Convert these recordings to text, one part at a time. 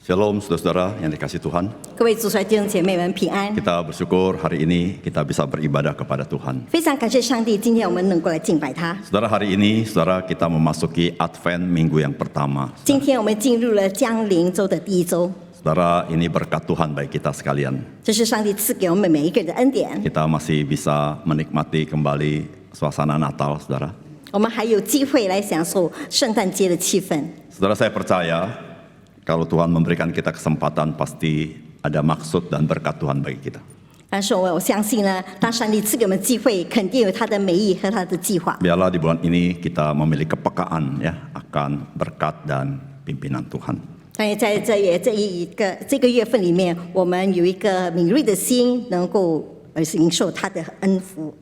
Shalom saudara-saudara yang dikasih Tuhan. 各位主帅弟兄姐妹们平安， Kita bersyukur hari ini kita bisa beribadah kepada Tuhan. 非常感谢上帝，今天我们能够来敬拜他。 Saudara, hari ini saudara kita memasuki Advent minggu yang pertama. 今天我们进入了降临周的第一周， Saudara, ini berkat Tuhan bagi kita sekalian. 这是上帝赐给我们每一个人的恩典。 Kita masih bisa menikmati kembali suasana Natal, saudara. 我们还有机会来享受圣诞节的气氛。 Saudara, saya percaya kalau Tuhan memberikan kita kesempatan pasti ada maksud dan berkat Tuhan bagi kita. 但是我相信呢，当上帝赐给我们机会，肯定有他的美意和他的计划。 Biarlah di bulan ini kita memiliki kepekaan ya akan berkat dan pimpinan Tuhan. 但也在这个月份里面，我们有一个敏锐的心，能够领受他的恩福。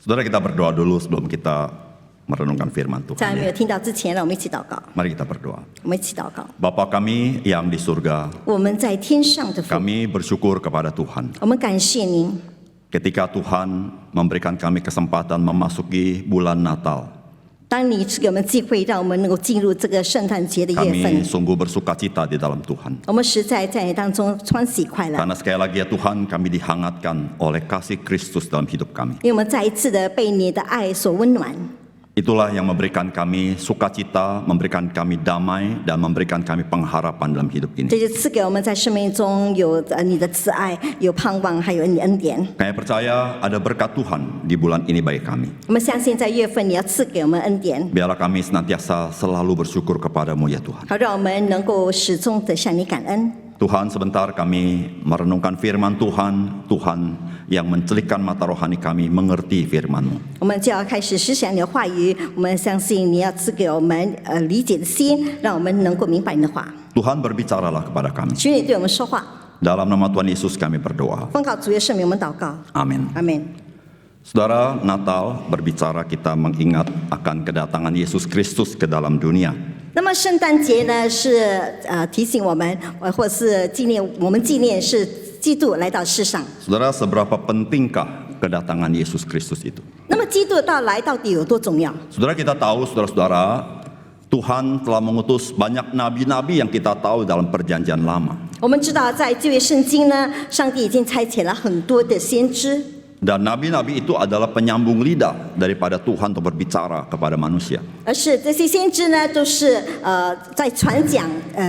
Saudara, kita berdoa dulu sebelum kita merenungkan firman 在 Tuhan. 没有听到之前，让我们一起祷告。 Mari kita berdoa. 我们一起祷告。 Bapa kami yang di surga, 我们在天上的父， kami bersyukur kepada Tuhan. 我们感谢您。 Ketika Tuhan memberikan kami kesempatan memasuki bulan Natal, 当你赐给我们机会，让我们能够进入这个圣诞节的月 kami 份， sungguh bersuka cita di dalam Tuhan. 我们实在在当中欢喜快乐， Karena sekali lagi ya Tuhan, kami dihangatkan oleh kasih Kristus dalam hidup kami. 因为我们再一次的被你的爱所温暖。 Itulah yang memberikan kami sukacita, memberikan kami damai, dan memberikan kami pengharapan dalam hidup 这 ini. 就赐给我们在生命中有你的慈爱，有盼望，还有你恩典。 Kami percaya ada berkat Tuhan di bulan ini bagi kami. 我们相信在月份你要赐给我们恩典， Biarlah kami senantiasa selalu bersyukur kepadamu ya Tuhan. 好让我们能够始终的向你感恩。 Tuhan, sebentar kami merenungkan firman Tuhan, Tuhan yang mencelikkan mata rohani kami mengerti firman-Mu. 我们就要开始思想你的话语，我们相信你要赐给我们理解的心，让我们能够明白你的话。 Tuhan berbicaralah kepada kami. 求你对我们说话， Dalam nama Tuhan Yesus kami berdoa. 奉靠主耶稣名，我们祷告， Amin. 阿门。 Saudara, Natal berbicara kita mengingat akan kedatangan Yesus Kristus ke dalam dunia. 那么圣诞节呢，是提醒我们，或是纪念我们纪念是基督来到世上。 Saudara, seberapa pentingkah kedatangan Yesus Kristus itu? 那么基督的到来到底有多重要？ Saudara, kita tahu, saudara-saudara, Tuhan telah mengutus banyak nabi-nabi yang kita tahu dalam perjanjian lama. 我们知道，在旧约圣经呢，上帝已经差遣了很多的先知。 Dan nabi-nabi itu adalah penyambung lidah daripada Tuhan untuk berbicara kepada manusia. 而是这些先知呢，都是在传讲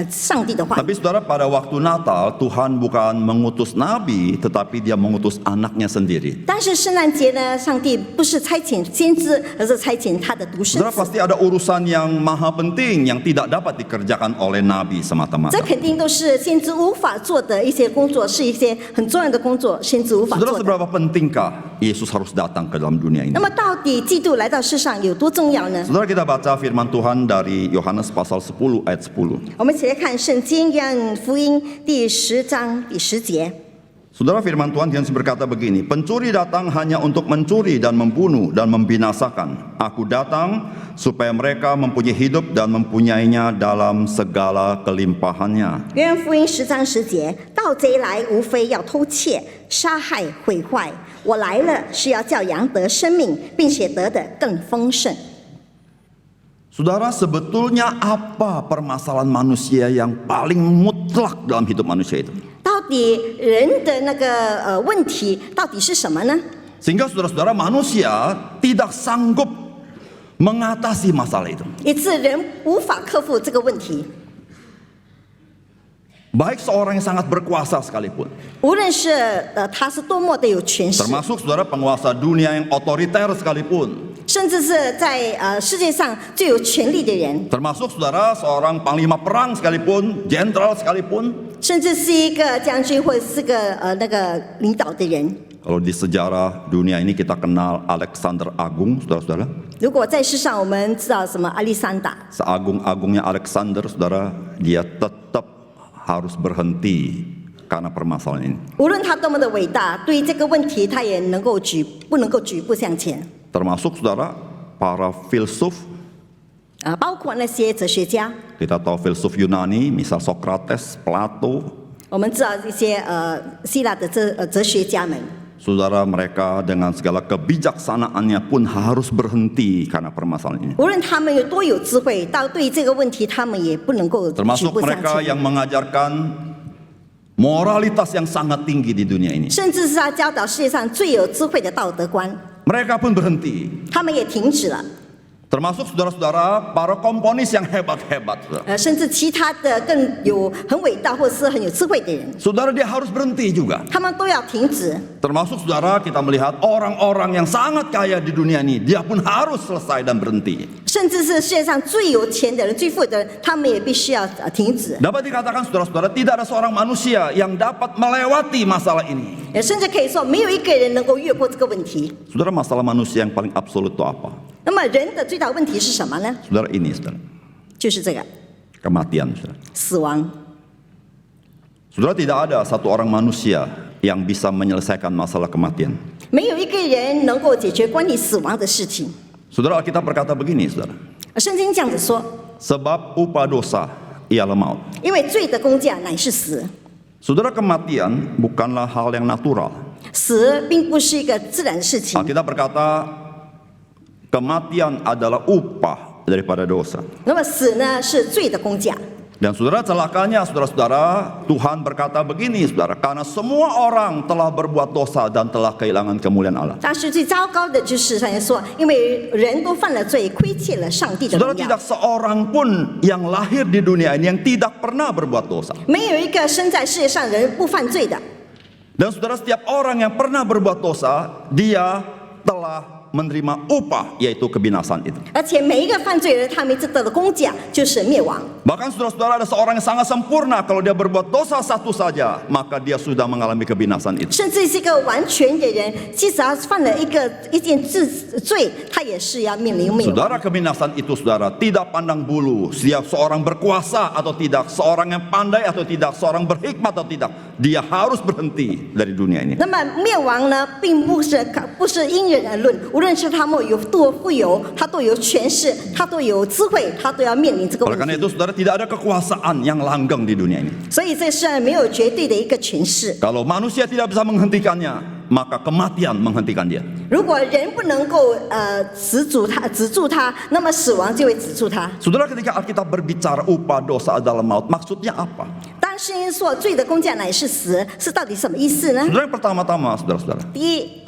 上帝的话。 Tapi saudara, pada waktu Natal Tuhan bukan mengutus nabi, tetapi Dia mengutus anaknya sendiri. 但是圣诞节呢，上帝不是差遣先知，而是差遣他的独生 Saudara, 子。 pasti ada urusan yang maha penting yang tidak dapat dikerjakan oleh nabi semata-mata. 这肯定都是先知无法做的一些工作，是一些很重要的工作，先知无法 Saudara, 做的。 seberapa pentingkah Yesus harus datang ke dalam dunia ini? 那么到底基督来到世上有多重要呢？ Saudara, kita baca firman Tuhan dari Yohanes pasal 10 ayat 10. 我们一起来看圣经约翰福音第10章第10节。 Saudara, firman Tuhan Yesus berkata begini, pencuri datang hanya untuk mencuri dan membunuh dan membinasakan. Aku datang supaya mereka mempunyai hidup dan mempunyainya dalam segala kelimpahannya. 约翰福音10章10节，盗贼来无非要偷窃、杀害、毁坏。我来了是要叫羊得生命，并且得的更丰盛。 Saudara, sebetulnya apa permasalahan manusia yang paling mutlak dalam hidup manusia itu? 到底人的那个问题到底是什么呢？ Sehingga saudara-saudara, manusia tidak sanggup mengatasi masalah itu. 以致人无法克服这个问题。 Baik seorang yang sangat berkuasa sekalipun. 无论是他是多么的有权势， Termasuk saudara penguasa dunia yang otoriter sekalipun. 甚至是在世界上最有权力的人， Termasuk saudara seorang panglima perang sekalipun, jenderal sekalipun. 甚至是一个将军或者是个那个领导的人。 Kalau di sejarah dunia ini kita kenal Alexander Agung, saudara-saudara. 如果在世上我们知道什么亚历山大， Seagung-agungnya Alexander, saudara, dia tetap harus berhenti karena permasalahan ini. 无论他多么的伟大，对于这个问题他也不能够举步向前。 Termasuk saudara para filsuf. 包括那些哲学家， Kita tahu filsuf Yunani, misal Socrates, Plato. 我们知道一些希腊的哲学家们， saudara, mereka dengan segala kebijaksanaannya pun harus berhenti karena permasalahan ini. 无论他们有多有智慧，到对于这个问题，他们也不能够举 Termasuk 步上 mereka 前。 yang mengajarkan moralitas yang sangat tinggi di dunia ini. 甚至是他教导世界上最有智慧的道德观， Mereka pun berhenti. 他们也停止了。 Termasuk saudara-saudara para komponis yang hebat-hebat. Saudara. 甚至其他的更有很伟大或是很有智慧的人， Saudara, dia harus berhenti juga. 他们都要停止。 Termasuk saudara, kita melihat orang-orang yang sangat kaya di dunia ini, dia pun harus selesai dan berhenti. 甚至是世界上最有钱的人、最富的人，他们也必须要停止。 Dapat dikatakan saudara-saudara, tidak ada seorang manusia yang dapat melewati masalah ini. 甚至可以说，没有一个人能够越过这个问题。 Saudara, masalah manusia yang paling absolut itu apa? 那么人的最大问题是什么呢？ Saudara, ini saudara, 就是这个 kematian saudara. 死亡。 Saudara, tidak ada satu orang manusia yang bisa menyelesaikan masalah kematian. 没有一个人能够解决关于死亡的事情。 Saudara, Alkitab berkata begini saudara, 圣经这样子说， sebab upah dosa ialah maut. 因为罪的工价乃是死， Saudara, kematian bukanlah hal yang natural. 死并不是一个自然的事情。 Alkitab berkata kematian adalah upah daripada dosa. 那么死呢是罪的工价。 Dan saudara, celakanya saudara-saudara, Tuhan berkata begini saudara, karena semua orang telah berbuat dosa dan telah kehilangan kemuliaan Allah. 但是最糟糕的就是上面说，因为人都犯了罪，亏欠了上帝的 Saudara, 荣耀。 tidak seorang pun yang lahir di dunia ini yang tidak pernah berbuat dosa. 没有一个生在世界上人不犯罪的。 Dan saudara, setiap orang yang pernah berbuat dosa, dia telah menerima upah, yaitu kebinasan itu. 而且每一个犯罪人，他们得到的工价就是灭亡。 Bahkan saudara-saudara, ada seorang yang sangat sempurna, kalau dia berbuat dosa satu saja, maka dia sudah mengalami kebinasan itu. 甚至是一个完全的人，即使他犯了一件罪，他也是要面临灭亡。 Saudara, kebinasan itu saudara tidak pandang bulu, setiap seorang berkuasa atau tidak, seorang yang pandai atau tidak, seorang berhikmat atau tidak, dia harus berhenti dari dunia ini. 那么灭亡呢，并不是因人而论，无论是他们有多富有，他都有权势，他都有智慧，他都要面临这个 Oleh 问 karena 题。 itu saudara, tidak ada kekuasaan yang langgeng di dunia ini. 所以这世上没有绝对的一个权势。 Kalau manusia tidak bisa menghentikannya, maka kematian menghentikan dia. 如果人不能够止住他，那么死亡就会止住他。 Saudara, ketika Alkitab berbicara upah dosa adalah maut, maksudnya apa? 当圣经说罪的工价乃是死，是到底什么意思呢？ Saudara, yang pertama-tama saudara-saudara, 第一，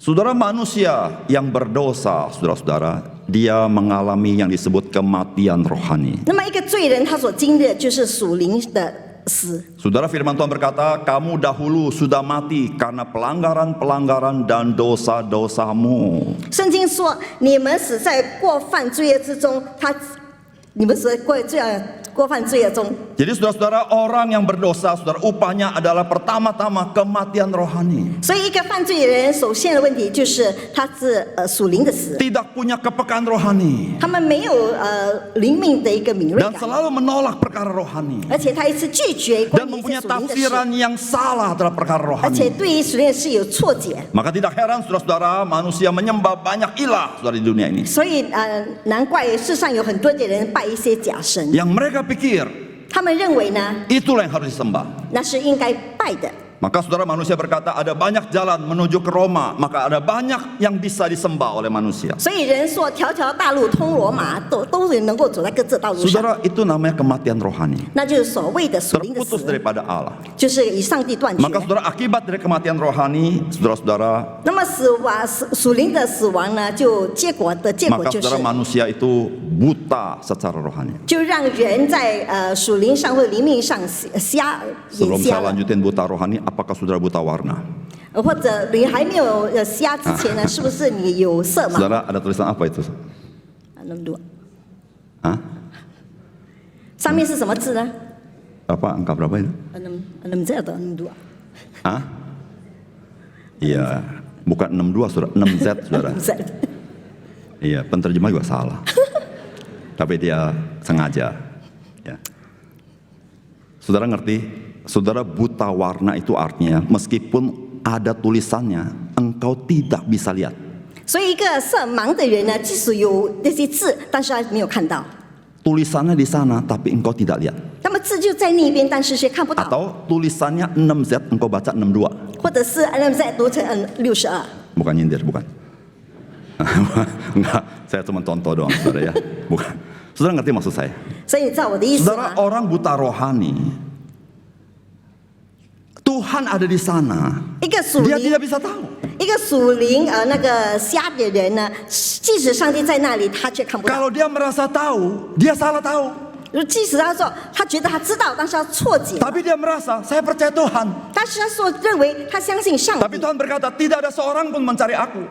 saudara, manusia yang berdosa saudara-saudara, dia mengalami yang disebut kematian rohani. 那么一个罪人他所经历的就是属灵的死。 Saudara, firman Tuhan berkata, kamu dahulu sudah mati karena pelanggaran-pelanggaran dan dosa-dosamu. 圣经说，你们死在过犯罪恶之中，你们死在过犯罪恶中。 Jadi saudara-saudara, orang yang berdosa, saudara, upahnya adalah pertama-tama kematian rohani. 所以一个犯罪的人，首先的问题就是他是属灵的死， Tidak punya kepekaan rohani. 他们没有灵命的一个敏锐 Dan 感， selalu menolak perkara rohani. 而且他一直拒绝关 Dan 于一些 mempunyai 属灵的事， tafsiran yang salah terhadap perkara 而且 rohani. 对于属灵的事有错解。 Maka tidak heran saudara-saudara, manusia menyembah banyak ilah saudara di dunia ini. 所以难怪世上有很多的人拜一些假神， Yang mereka pikir 他们认为呢， itulah yang harus disembah. 那是应该拜的。 Maka saudara, manusia berkata ada banyak jalan menuju ke Roma, maka ada banyak yang bisa disembah oleh manusia. 所以人说条条大路通罗马，都能够走在各自道路上， Saudara, itu namanya kematian rohani. 那就是所谓的属灵的 Terputus 死， daripada Allah. 就是与上帝断绝。 Maka saudara, akibat dari kematian rohani, saudara-saudara, 那么属灵的死亡呢，就结果 maka 就是 saudara, manusia itu buta secara rohani. 就让人在属灵上或者灵命上眼 Sebelum 瞎 saya 了， lanjutin buta rohani, apakah saudara buta warna? 或者你还没有瞎之前呢，是不是你有色盲？ Saudara, ada tulisan apa itu? 62 Hah? 上面是什么字呢？ Apa? Angka berapa itu? 62 atau 62？ Hah? Iya, bukan 62 saudara, 6Z saudara. Iya, penterjemah juga salah. Tapi dia sengaja. Ya. Saudara ngerti? Saudara, buta warna itu artinya meskipun ada tulisannya, engkau tidak bisa lihat. 所以一个色盲的人呢，即使有那些字，但是他没有看到。 Tulisannya di sana, tapi engkau tidak lihat. 那么字就在那边，但是却看不到， Atau tulisannya 6Z, engkau baca 62. 或者是再读成62。 Bukan nyindir, bukan. Enggak, saya cuma contoh doang, saudara ya. Bukan. Saudara ngerti maksud saya? 所以你知道我的意思 Saudara, 吗？ orang buta rohani, Tuhan ada di sana. 一个属 Dia 灵 tidak bisa tahu. 一个属灵那个瞎的人呢，即使上帝在那里，他却看不到。 Kalau dia merasa tahu, dia salah tahu. 即使他说他觉得他知道，但是他错解了， Tapi dia merasa, saya percaya Tuhan. 但是他说认为他相信上 Tapi 帝。 Tuhan berkata, tidak ada seorang pun mencari aku.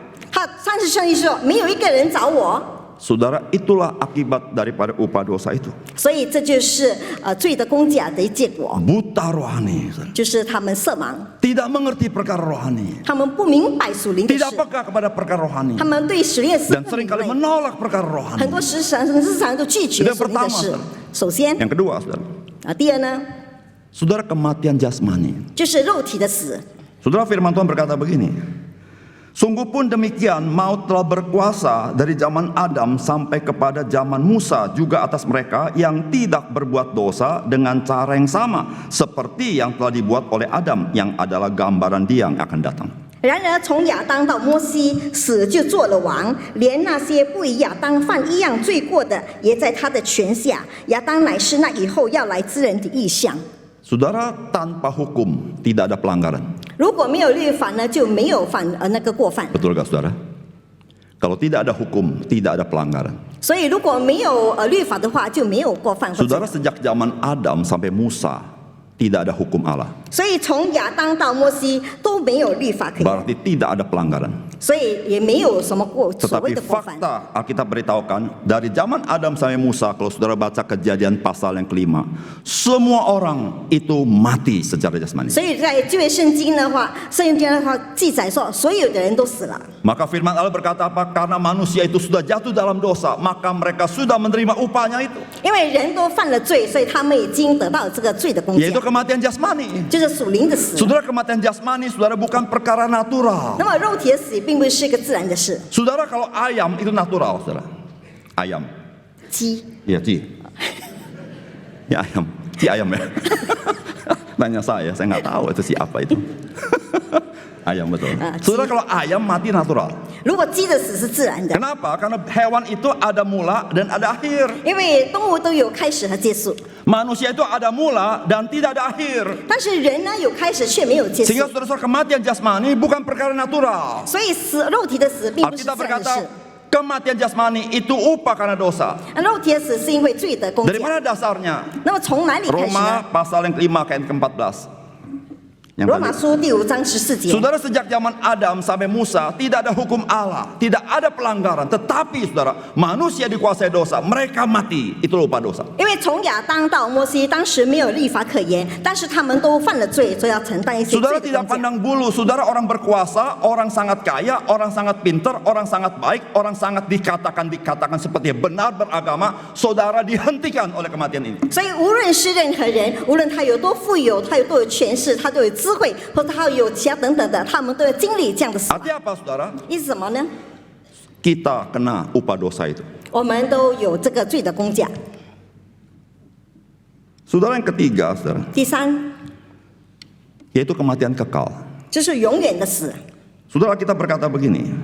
但是上帝说没有一个人找我， Saudara, itulah akibat daripada upah dosa itu. 所以这就是罪的工价的结果， Buta rohani, saudara. 就是他们色盲， Tidak mengerti perkara rohani. 他们不明白属灵的 Tidak 事， peka kepada perkara rohani. 他们对属灵的事 Dan 不明 seringkali 白， menolak perkara 很 rohani. 多日常都拒绝 Itu yang 属灵的 pertama, 事 saudara.。首先 Yang kedua, saudara. 第二呢， Saudara, kematian jasmani. 就是肉体的死。 Saudara, firman Tuhan berkata begini. Sungguh pun demikian, maut telah berkuasa dari zaman Adam sampai kepada zaman Musa juga atas mereka yang tidak berbuat dosa dengan cara yang sama seperti yang telah dibuat oleh Adam yang adalah gambaran Dia yang akan datang. 然而从亚当到摩西，死就做了王，连那些不与亚当犯一样罪过的，也在他的权下。亚当乃是那以后要来之人的意象。 Saudara, tanpa hukum tidak ada pelanggaran. 如果没有律法呢，就没有那个过犯。 Betul gak, saudara? Kalau tidak ada hukum, tidak ada pelanggaran. 所以如果没有律法的话，就没有过犯或罪。 Saudara, sejak zaman Adam sampai Musa tidak ada hukum Allah. 所以从亚当到摩西都没有律法可言， Berarti tidak ada pelanggaran. 所以也没有什么所谓 Tetapi 的过犯。 fakta Alkitab beritahukan dari zaman Adam sampai Musa, kalau saudara baca Kejadian pasal yang kelima, semua orang itu mati secara jasmani. 所以在旧约圣经的话，记载说，所有的人都死了。 Maka firman Allah berkata apa? Karena manusia itu sudah jatuh dalam dosa, maka mereka sudah menerima upahnya itu, 因为人都犯了罪，所以他们已经得到这个罪的工价， yaitu kematian jasmani. 就是属灵的死。 Saudara, kematian jasmani, saudara, bukan perkara natural. 那么肉体的死并不是一个自然的事。 Saudara, kalau ayam itu natural, saudara. Ayam. 鸡 Iya, Ci. Ya ayam. Ci ayam ya. Tanya saya nggak tahu itu siapa itu. Ayam betul. Saudara, kalau ayam mati natural. 如果鸡的死是自然的， Kenapa? Karena hewan itu ada mula dan ada akhir. 因为动物都有开始和结束， Manusia itu ada mula dan tidak ada akhir. 但是人呢有开始却没有结束， Sehingga saudara-saudara, kematian jasmani bukan perkara natural. 所以肉体的死并不是 Alkitab 自然的 berkata 事。 kematian jasmani itu upah karena dosa. 肉体的死是因为罪的工 Dari 价。 mana dasarnya? 那么从哪里开始 Roma 呢？ pasal yang kelima ayat ke-14. Yang 罗 tadi. 马书第5章14节。 Saudara, sejak zaman Adam sampai Musa tidak ada hukum Allah, tidak ada pelanggaran. Tetapi saudara, manusia dikuasai dosa, mereka mati. Itu upah dosa. 因为从亚当到摩西，当时没有律法可言，但是他们都犯了罪，所以要承担一些罪 Saudara 的 tidak 工价。 pandang bulu, saudara orang berkuasa, orang sangat kaya, orang sangat pintar, orang sangat baik, orang sangat dikatakan seperti benar beragama, saudara dihentikan oleh kematian ini. 所以无论是任何人，无论他有多富有，他有多有权势，他都有智慧，或者他有其他等等的，他们都要经历这样的死亡。 Artinya apa, saudara? 意思什么呢？ Kita kena upah dosa itu. 我们都有这个罪的工价。 Saudara, yang ketiga, saudara, 第三， yaitu kematian kekal. 就是永远的死。 Saudara, kita berkata begini,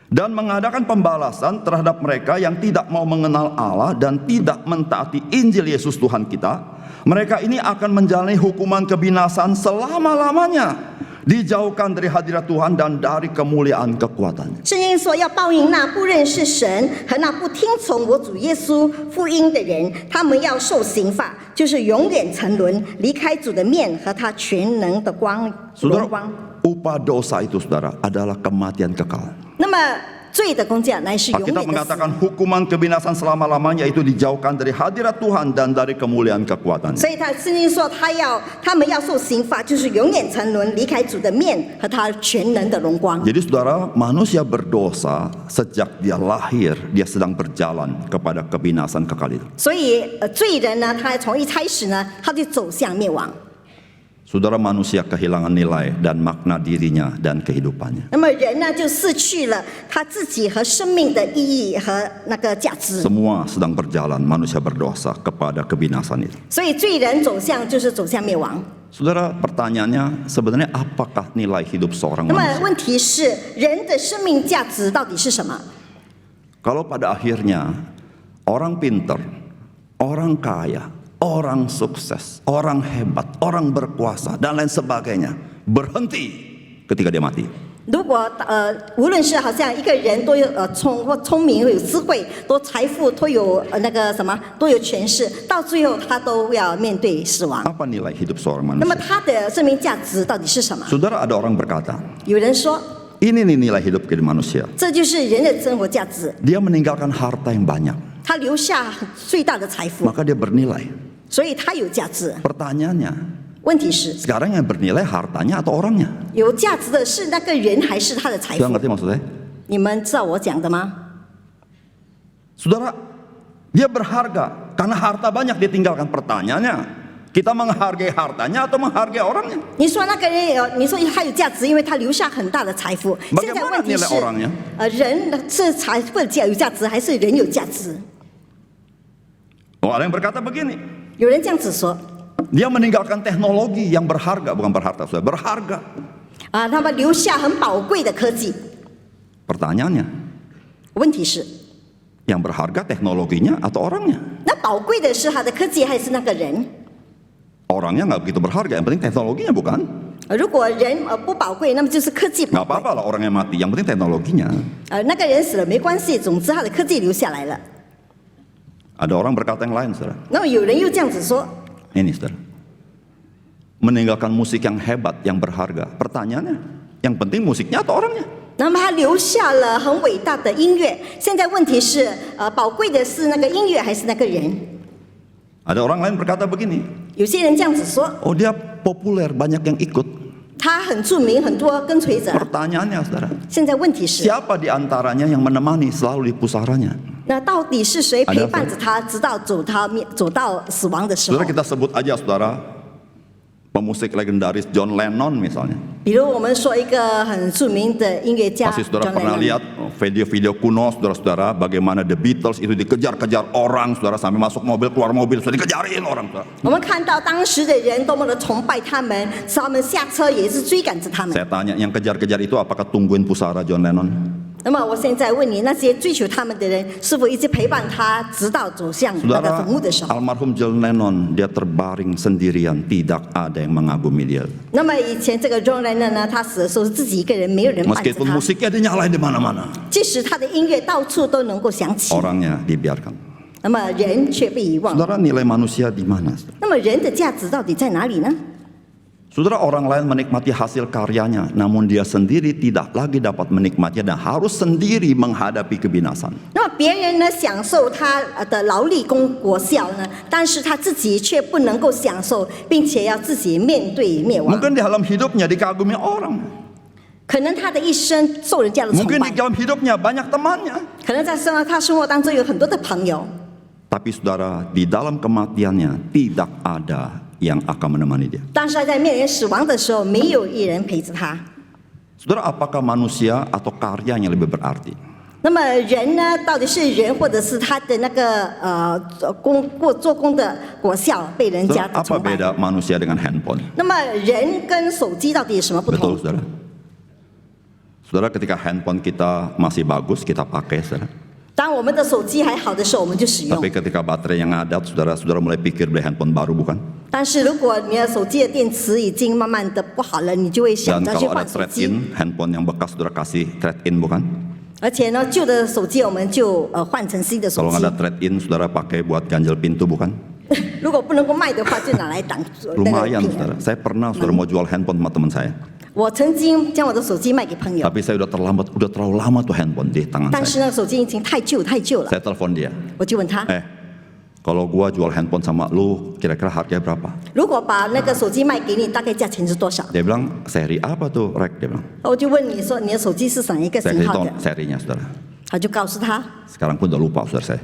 dan mengadakan pembalasan terhadap mereka yang tidak mau mengenal Allah dan tidak mentaati Injil Yesus Tuhan kita. Mereka ini akan menjalani hukuman kebinasan selama-lamanya, dijauhkan dari hadirat Tuhan dan dari kemuliaan kekuatannya. 圣经说要报应那不认识神和那不听从我主耶稣福音的人，他们要受刑罚，就是永远沉沦，离开主的面和他全能的荣 Saudara, 光。 upah dosa itu, saudara, adalah kematian kekal. 那么罪的工价乃是永 Alkitab 远的死。 mengatakan hukuman kebinasan selama-lamanya itu dijauhkan dari hadirat Tuhan dan dari kemuliaan kekuatannya. 所以圣经说他们要受刑罚，就是永远沉沦，离开主的面和他全能的荣光。 Jadi saudara, manusia berdosa sejak dia lahir, dia sedang berjalan kepada kebinasan kekal itu. 所以罪人呢，他从一开始呢，他就走向灭亡。Saudara, manusia kehilangan nilai dan makna dirinya dan kehidupannya. 那么人呢，就失去了他自己和生命的意义和那个价值。 Semua sedang berjalan manusia berdosa kepada kebinasan itu. 所以罪人走向就是走向灭亡。 Saudara, pertanyaannya sebenarnya apakah nilai hidup seorang 那么 manusia? 问题是，人的生命价值到底是什么？ Kalau pada akhirnya orang pinter, orang kaya, orang sukses, orang hebat, orang berkuasa dan lain sebagainya berhenti ketika dia mati. 如果无论是好像一个人都有聪明、有智慧、多财富、都有那个什么、都有权势，到最后他都要面对死亡。 Apa nilai hidup seorang 那么 manusia? 他的生命价值到底是什么？ Saudara, ada orang berkata, 有人说， ini nih nilai hidup ke manusia. 这就是人的生活价值。 Dia meninggalkan harta yang banyak, 他留下最大的财富， maka dia bernilai. 所以他有价值。 Pertanyaannya, 问题是， sekarang yang bernilai hartanya atau orangnya? 有价值的是那个人还是他的财 Sudah 富？ ngerti maksud saya? 你们知道我讲的吗？ Saudara, dia berharga karena harta banyak ditinggalkan. Pertanyaannya, kita menghargai hartanya atau menghargai orangnya? 你说那个人有，你说他有价值，因为他留下很大的财富。现在 Bagaimana 问题 nilai 是， orangnya? 人是财富有价值，还是人有价值？ Oh, ada yang berkata begini, 有人这样子说 dia meninggalkan teknologi yang berharga, bukan berharta, saudara, berharga. 啊，他们留下很宝贵的科技。 Pertanyaannya, 问题是， yang berharga teknologinya atau orangnya? 那宝贵的是他的科技，还是那个人？ Orangnya nggak begitu berharga, yang penting teknologinya bukan? 如果人不宝贵，那么就是科技 Nggak 宝贵。 apa-apa lah orangnya mati, yang penting teknologinya. 那个人死了没关系，总之他的科技留下来了。 Ada orang berkata yang lain, saudara. 那么有人又这样子说， Ini, saudara. Meninggalkan musik yang hebat, yang berharga. Pertanyaannya, yang penting musiknya atau orangnya? 那么他留下了很伟大的音乐。现在问题是，宝贵的是那个音乐还是那个人？ Ada orang lain berkata begini, 有些人这样子说， oh dia populer, banyak yang ikut. 他很著名，很多跟随者。 Pertanyaannya, saudara, 现在问题是， siapa di antaranya yang menemani selalu di pusaranya? 那到底是谁陪伴着他，直到走到死亡的时候 Saudara, kita sebut aja, saudara, pemusik legendaris John Lennon misalnya. 比如我们说一个很著名的音乐家 Pasti saudara John pernah Lennon lihat video-video kuno, saudara-saudara, bagaimana The Beatles itu dikejar-kejar orang, saudara, sampai masuk mobil, keluar mobil, sudah dikejarin orang, saudara. 我们看到当时的人多么的崇拜他们，他们下车也是追赶着他们。 Saya tanya, yang kejar-kejar itu apakah tungguin pusara John Lennon? 那么我现在问你，那些追求他们的人，是否一直陪伴他，直到走向那个 Saudara, 坟墓的时候？ almarhum John Lennon, dia terbaring sendirian, tidak ada yang mengagumi dia. 那么以前这个 John Lennon 呢，他死的时候是自己一个人，没有人伴着 Meskipun 他， musiknya dinyalain di mana-mana, 即使他的音乐到处都能够响起， orangnya dibiarkan. 那么人却被遗忘。 Saudara, nilai manusia di mana? 那么人的价值到底在哪里呢？ Saudara, orang lain menikmati hasil karyanya, namun dia sendiri tidak lagi dapat menikmatinya dan harus sendiri menghadapi kebinasan. 那么别人呢享受他的劳力果效呢，但是他自己却不能够享受，并且要自己面对灭亡。 Mungkin di dalam hidupnya dikagumi orang. 可能他的一生受人家的崇 Mungkin 拜 di，dalam hidupnya banyak temannya. 可能在他生活当中有很多的朋友， Tapi saudara, di dalam kematiannya tidak ada yang akan menemani dia. 但是他在面临死亡的时候，没有一人陪着他。 Saudara, apakah manusia atau karyanya lebih berarti? 那么人呢，到底是人，或者是他的那个做工的果效被人家 Saudara, 的 apa 崇拜？ beda manusia dengan handphone? 那么人跟手机到底有什么不 Betul, 同？ saudara. Saudara, ketika handphone kita masih bagus, kita pakai, saudara. 当我们的手机还好的时候，我们就使用。 Tapi ketika baterai yang ngadat, saudara mulai pikir beli handphone baru, bukan? 但是如果你的手机的电池已经慢慢的不好了，你就会想 Dan 着去 kalau 换 ada 手机。 trade-in, handphone yang bekas saudara kasih trade-in, bukan? 而且呢，旧的手机我们就换成新的手 Kalau 机 nggak ada。trade-in, saudara pakai buat ganjel pintu, bukan? 如果不能够卖的话，就拿来挡那个 Lumayan, 屏。 saudara. Saya pernah, saudara, mau jual handphone sama teman saya. 我曾经将我的手机卖给朋友， Tapi saya udah terlalu lama tuh handphone di tangan 但 saya. 是那个手机已经太旧了。 Saya telepon dia. 我就问他， Kalau gua jual handphone sama lu, kira-kira harganya berapa? 如果把那个手机卖给你，大概价钱是多少？ Dia bilang, seri apa tuh, Rek? Dia bilang. 我就问你说，你的手机是哪一个 Saya 型 kasih 号 tahu 的？ serinya, saudara. 他就告诉他， Sekarang pun udah lupa, saudara saya.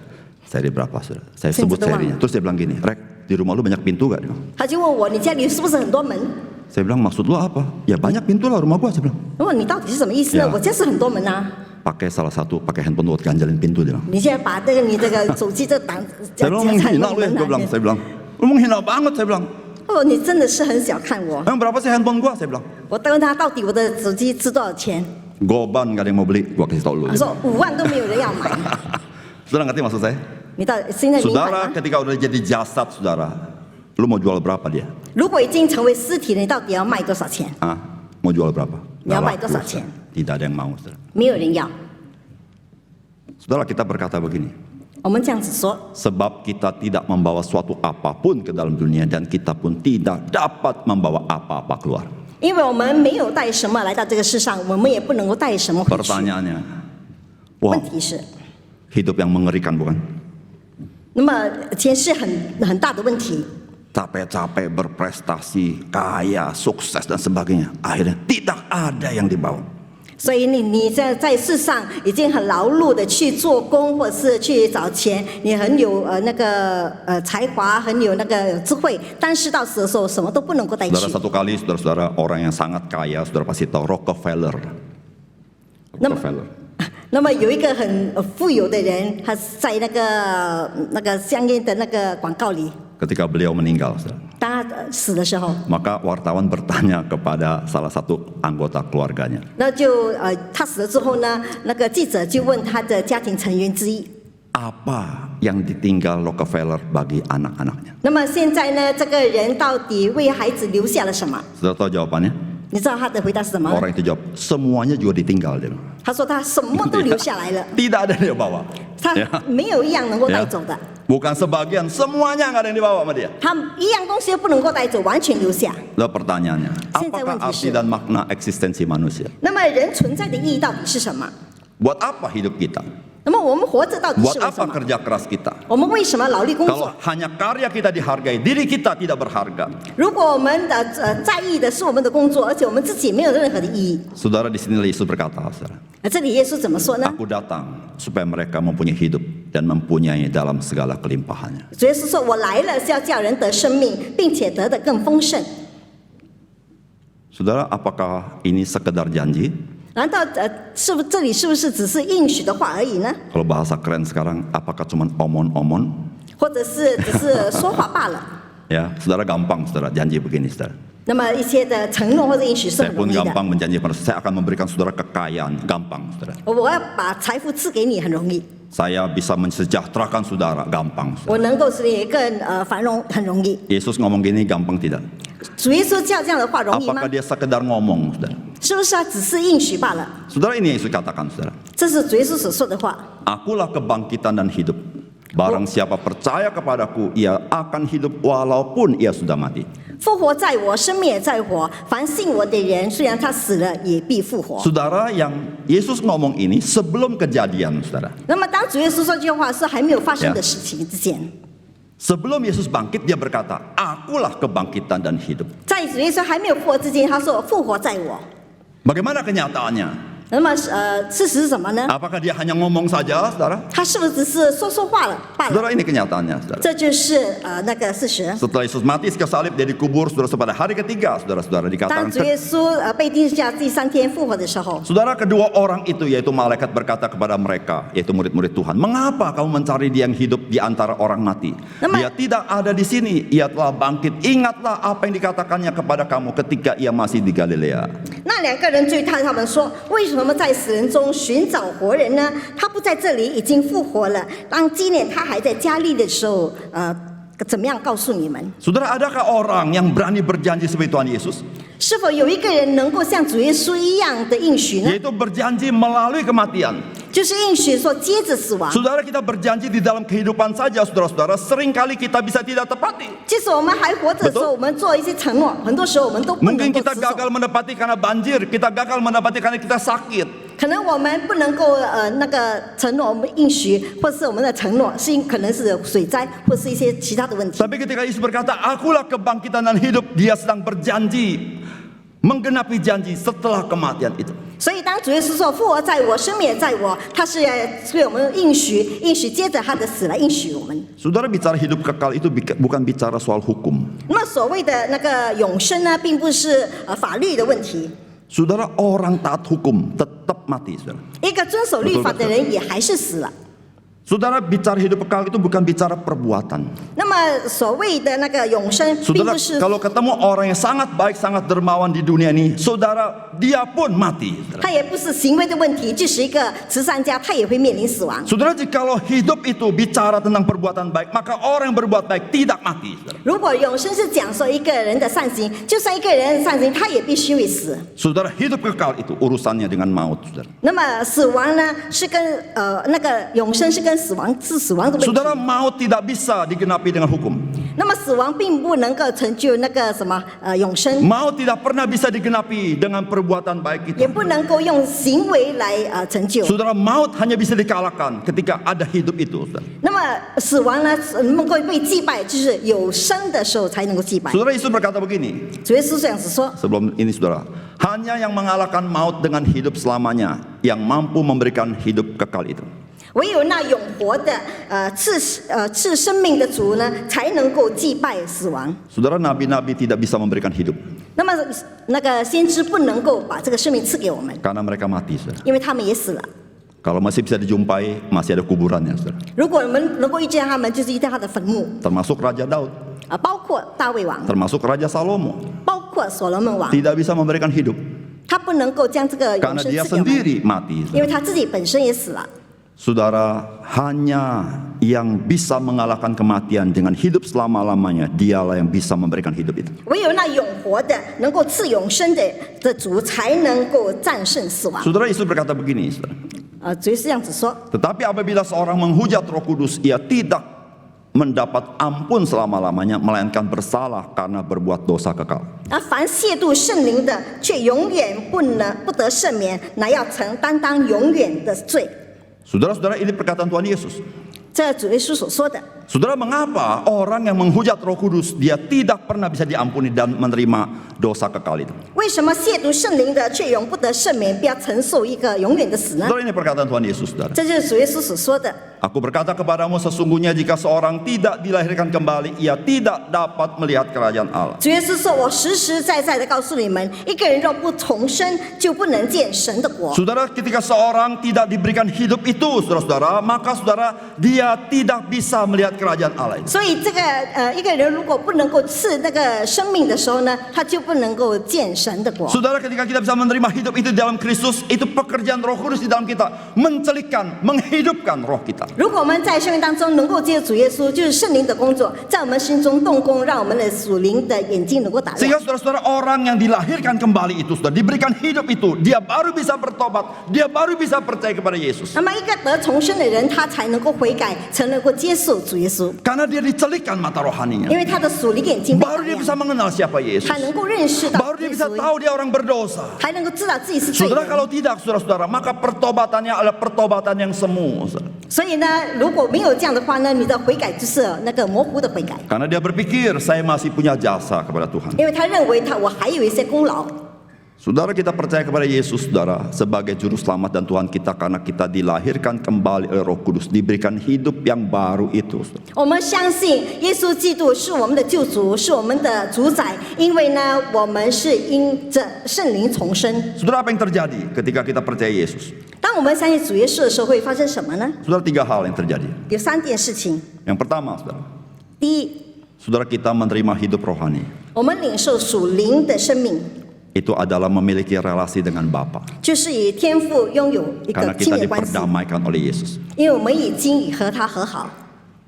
Seri berapa, saudara? Saya Saya sebut juga serinya. Terus dia bilang gini, Rek, di rumah lu banyak pintu gak? Dia bilang. 他就问我，你家里是不是很多门？ Saya bilang, maksud lo apa? Ya banyak pintu lah rumah gua, saya bilang. 我问你到底是什么意思呢？ Ya. 我家是很多门啊， Pakai salah satu, pakai handphone buat ganjalin pintu dia bilang. 你现在把你这个手机这挡 Saya bilang, lo menghina lo ya, gua bilang. Saya bilang, lo menghina banget, saya bilang. 哦，你真的是很小看我。 Emang berapa sih handphone gua? Saya bilang. 我问他到底我的手机值多少钱？ Goban gak ada yang mau beli, gua kasih tau lu. 他说5万都没有人要买。 Saudara ngerti maksud saya? 你到现在明白 Saudara 吗？ ketika udah jadi jasad saudara, lu mau jual berapa dia? 如果已经成为尸体了，你到底要卖多少钱？ Ah, mau jual berapa? 你要 Nggak 卖多 laku, 少钱？ Tidak ada yang mau, saudara. 没有人要。 Saudara, kita berkata begini, 我们这样子说， sebab kita tidak membawa suatu apapun ke dalam dunia dan kita pun tidak dapat membawa apa-apa keluar. 因为我们没有带什么来到这个世上，我们也不能够带什么回去。 Pertanyaannya, wow, 问题是， hidup yang mengerikan bukan? 那么钱是很大的问题。 Capek-capek berprestasi, kaya, sukses dan sebagainya, akhirnya tidak ada yang dibawa. 所以你在世上已经很劳碌的去做工，或者是去找钱，你很有才华，很有那个智慧，但是到死的时候什么都不能够带去。 Saudara, satu kali saudara-saudara orang yang sangat kaya, saudara pasti tahu Rockefeller. 那么 Rockefeller. 那么有一个很富有的人，他在那个香烟的那个广告里， Ketika beliau meninggal, saudara, 当他死的时候， maka wartawan bertanya kepada salah satu anggota keluarganya, 那就他死了之后呢，那个记者就问他的家庭成员之一， apa yang ditinggal Rockefeller bagi anak-anaknya? 那么现在呢，这个人到底为孩子留下了什么？ Saudara tahu jawabannya? 你知道他的回答是什么？ Orang itu jawab, semuanya juga ditinggal. Dia bilang. 他说他什么都留下来了， Tidak ada yang dia bawa. 他 Ya. 没有一样能够带 Ya. 走的， Bukan sebagian, semuanya nggak ada yang dibawa sama dia. 他一样东西都不能够带走，完全留下。 Lalu pertanyaannya, apakah Sinta arti dan makna eksistensi manusia? 那么人存在的意义到底是什么？ Buat apa hidup kita? 那么我们活着到底 Buat 是为什 apa 么？ kerja keras kita? 我们为什么劳力工 Kalau 作？ hanya karya kita dihargai, diri kita tidak berharga. 如果我们在意的是我们的工作，而且我们自己没有任何的意义， Saudara, di sini Yesus berkata, saudara, 这里耶稣怎么说呢？ Aku datang supaya mereka mempunyai hidup dan mempunyai dalam segala kelimpahannya. 主耶稣说：“我来了是要叫人得生命，并且得的更丰盛。 Saudara, apakah ini sekedar janji? ”难道是不这里是不是只是应许的话而已呢？ Kalau bahasa keren sekarang, apakah cuma omon-omon? 或者是只是说话罢了？ Ya, saudara gampang, saudara janji begini, saudara. 那么一些的承诺或者应许是 Saya 很 pun 容易的。 gampang menjanji pada saya akan memberikan saudara kekayaan, gampang, saudara. 我要把财富赐给你很容易， Saya bisa mensejahterakan saudara, gampang. 我 Saudara. 能够使你更繁荣很容易。 Yesus ngomong gini, gampang tidak? 主耶稣叫这样的话容易吗 Apakah？dia sekedar ngomong, saudara? 是不是他只是应许罢了？ Saudara, ini Yesus katakan, saudara. 这是主耶稣所说的话。 Akulah kebangkitan dan hidup. Barang siapa percaya kepadaku, ia akan hidup walaupun ia sudah mati. 复活在我，生命也在我。凡信我的人，虽然他死了，也必复活。 Saudara, yang Yesus ngomong ini sebelum kejadian, saudara. 那么，当主耶稣说这句话是还没有发生的事情之前， Sebelum Yesus bangkit, dia berkata, Akulah kebangkitan dan hidup. 在主耶稣还没有复活之前，他说复活在我。 Bagaimana kenyataannya? 那么，事实是什么呢？ Apakah dia hanya ngomong saja, saudara? 他是不是只是说话了罢了？ Saudara, ini kenyataannya, saudara. 这就是那个事实。 Setelah Yesus mati ke salib, dia dikubur, saudara, pada hari ketiga, saudara-saudara 当 dikatakan. 主耶稣被钉下第3天复活的时候， Saudara, kedua orang itu, yaitu malaikat berkata kepada mereka, yaitu murid-murid Tuhan, mengapa kamu mencari dia yang hidup di antara orang mati? Nama- Dia tidak ada di sini, ia telah bangkit. Ingatlah apa yang dikatakannya kepada kamu ketika ia masih di Galilea. 那2个人对他们说：“为什么在死人中寻找活人呢？他不在这里，已经复活了。当纪念他还在加利的时候，怎么样告诉你们？ Saudara, adakah orang yang berani berjanji seperti Tuhan Yesus? 是否有一个人能够像主耶稣一样的应许呢？ Yaitu berjanji melalui kematian. 就是应许说接着死亡。 Saudara, kita berjanji di dalam kehidupan saja, saudara-saudara, seringkali kita bisa tidak tepati. 即使我们还活着的时候，我们做一些承诺，很多时候我们都不能 Mungkin 够 kita 持守。 gagal menepati karena banjir, kita gagal menepati karena kita sakit. 可能我们不能够那个承诺，我们应许或是我们的承诺是可能是水灾或是一些其他的问题。 Tapi ketika Yesus berkata, Akulah kebangkitan dan hidup, dia sedang berjanji menggenapi janji setelah kematian itu. 所以当主耶稣说复活在我，生命也在我，他是对我们应许接着他的死来应许我们。 Saudara, bicara hidup kekal itu bukan bicara soal hukum. 那么所谓的那个永生呢，并不是法律的问题。 Saudara, orang taat hukum tetap mati, saudara. 一个遵守律法的人也还是死了。 Saudara, bicara hidup kekal itu bukan bicara perbuatan. 那么所谓的那个永生，并 Saudara, 不是 kalau ketemu orang yang sangat baik, sangat dermawan di dunia ini, saudara, dia pun mati. Saudara. 他也不是行为的问题，即使一个慈善家，他也会面临死亡。 Saudara, jikalau hidup itu bicara tentang perbuatan baik, maka orang yang berbuat baik tidak mati. Saudara. 如果永生是讲说一个人的善行，就算一个人的善行，他也必须会死。 Saudara, hidup kekal itu urusannya dengan maut. Saudara. 那么死亡呢，是跟那个永生是跟死亡的问题。 Saudara, maut tidak bisa digenapi dengan hukum. 那么死亡并不能够成就那个什么永生， Maut tidak pernah bisa digenapi dengan perbuatan baik 也 kita. 不能够用行为来成就。 Saudara, maut hanya bisa dikalahkan ketika ada hidup itu. Saudara. 那么死亡呢，能够被击败，就是有生的时候才能够击败。 Saudara, Yesus berkata begini, 主耶稣这样子说。 sebelum ini saudara, hanya yang mengalahkan maut dengan hidup selamanya yang mampu memberikan hidup kekal itu. 唯有那永活的赐生命的主呢，才能够击败死亡。 Saudara, nabi-nabi tidak bisa memberikan hidup 那么那个先知不能够把这个生命赐给我们， karena mereka mati, saudara. 因为他们也死了。 Kalau masih bisa dijumpai, masih ada kuburannya, saudara. 如果我们能够遇见他们，就是遇见他的坟墓 Termasuk Raja Daud, 包括大卫王， termasuk Raja Salomo, 包括所罗门王， tidak bisa memberikan hidup 他不能够将这个永 karena 生 dia 赐给我们， sendiri mati. 因为他自己本身也死了。 Saudara, hanya yang bisa mengalahkan kematian dengan hidup selama-lamanya, dialah yang bisa memberikan hidup itu. 唯有那永活的、能够赐永生的主，才能够战胜死亡。 Saudara, Yesus berkata begini, saudara. 主耶稣这样子说。 Tetapi apabila seorang menghujat Roh Kudus, ia tidak mendapat ampun selama-lamanya, melainkan bersalah karena berbuat dosa kekal. 而凡亵渎圣灵的，却永远不得赦免，乃要承担永远的罪。 Saudara-saudara, ini perkataan Tuhan Yesus. 这主耶稣所说的。 Saudara, mengapa orang yang menghujat Roh Kudus dia tidak pernah bisa diampuni dan menerima dosa kekal itu? 为什么亵渎圣灵的，却永不得赦免，必要承受一个永远的死呢？ Saudara, ini perkataan Tuhan Yesus, saudara. 这就是主耶稣所说的。 Aku berkata kepadamu, sesungguhnya jika seorang tidak dilahirkan kembali, ia tidak dapat melihat kerajaan Allah. 主耶稣说：“我实实在在的告诉你们，一个人若不重生，就不能见神的国。” Saudara, ketika seorang tidak diberikan hidup itu, saudara-saudara, maka saudara dia tidak bisa melihat kerajaan Allah. 所以这个一个人如果不能够赐那个生命的时候呢，他就不能够见神的国。 Saudara, ketika kita bisa menerima hidup itu di dalam Kristus, itu pekerjaan Roh Kudus di dalam kita, mencelikkan, menghidupkan roh kita. 如果我们在生命当中能够接受主耶稣，就是圣灵的工作，在我们心中动工，让我们的属灵的眼睛能够打亮。 Sehingga saudara-saudara, orang yang dilahirkan kembali itu, saudara, diberikan hidup itu, dia baru bisa bertobat, dia baru bisa percaya kepada Yesus. 那么一个得重生的人，他才能够悔改，才能够接受主耶稣， Karena dia dicelikkan mata rohaninya. 因为他的属灵眼睛被打 Baru dia 亮， bisa mengenal siapa Yesus. 才能够认识到 Baru dia 耶 bisa 稣， tahu dia orang berdosa. 还能够知道自己是罪 Saudara, 人。 kalau tidak, saudara-saudara, maka pertobatannya adalah pertobatan yang semu. Saudara. 所以呢，如果没有这样的话呢，你的悔改就是那个模糊的悔改， Karena dia berpikir, saya masih punya jasa kepada Tuhan. 因为他认为我还有一些功劳。 Saudara, kita percaya kepada Yesus, saudara, sebagai juru selamat dan Tuhan kita karena kita dilahirkan kembali oleh Roh Kudus, diberikan hidup yang baru itu. Saudara. 我们相信耶稣基督是我们的救主，是我们的主宰，因为呢，我们是因着圣灵重生。 Saudara, apa yang terjadi ketika kita percaya Yesus? 当我们相信主耶稣的时候，会发生什么呢？ Saudara, 3 hal yang terjadi. 有3件事情。 Yang pertama, saudara, 第一， saudara kita menerima hidup rohani. 我们领受属灵的生命， Itu adalah memiliki relasi dengan Bapa. 就是与天父拥有一 Karena 个亲 kita 密的关系， diperdamaikan oleh Yesus. 因为我们已经和他和好。